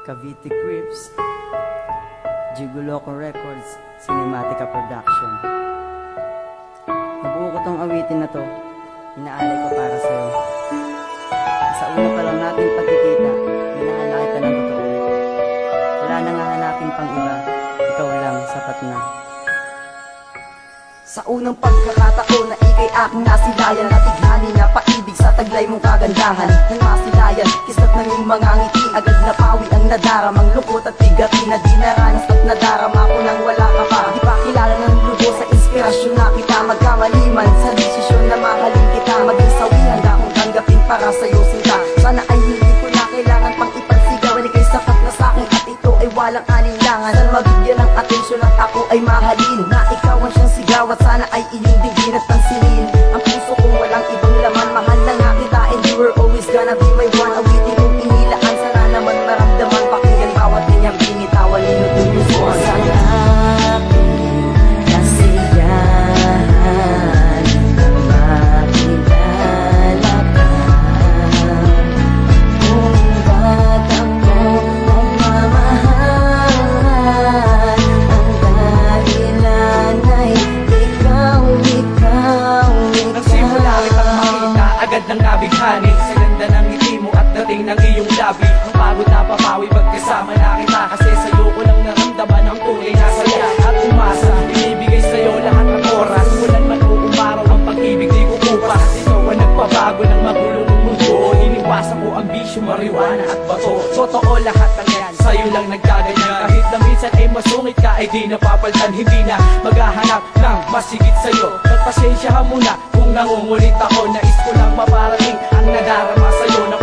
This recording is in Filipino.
Cavite Crips, Gigoloco Records, Cinematica Production. Nabuo ko tong awitin na to, inaalay ko para sa'yo. Sa una pa lang natin pagkikita, minahal na kita ng totoo. Wala nang hahanapin pang iba, ikaw lang sapat na. Sa unang pagkakataon na ikay aking nasilayan, natighani na paibig sa taglay mong kagandahan. Nang masilayan, kislat ng iyong mga ngiti, agad na pawi ang nadaramang lungkot at bigati na di naranas at nadarama ko nang wala ka pa. Di pa kilala ng lubos sa inspirasyon na kita magkamaliman sa desisyon na mahalin kita. Maging sawi handa kong tanggapin para sa'yo sinta. Sana ay hindi ko na kailangan pang ipagsigawan, ikay sapat na sa'kin at ito ay walang alinlangan. Sana mabigyan ng atensyon at ako ay mahalin, na ikaw ang siyang sigaw at sana ay iyong digin at pansinin. Ang puso kong walang ibang laman, mahal na nga kita and you were always gonna be my one. Awitin mong inilaan, sana naman maramdaman, pakinggan bawat linyang binitawan ninyo dun yung swan. Sa aking kasiyahan, nang makilala ka, kung ba't ako nagmamahal, ang dahilan ay nagsimula kitang makita, agad nang nabighani sa ganda ng ngiti mo at dating ng iyong labi. Ang pagod na papawi pagkasama na kita, kasi sa'yo ko lang naramdaman ang tunay na saya at umasa. Binibigay sa'yo lahat ng oras, walang man uumaraw ang pag-ibig di ko kupas. Ikaw ang nagpabago ng magulo ng mundo, iniwasan ko ang bisyo, marijuana at bato. Totoo lahat ng yan, sa'yo lang nagkaganyan. Kahit na minsan ay masungit ka, ay di napapaltan. Hindi na maghahanap ng masigit sa'yo. Nagpasensyahan mo na kung nangungulit ako, nais ko lang maparating ang nadarama sa'yo na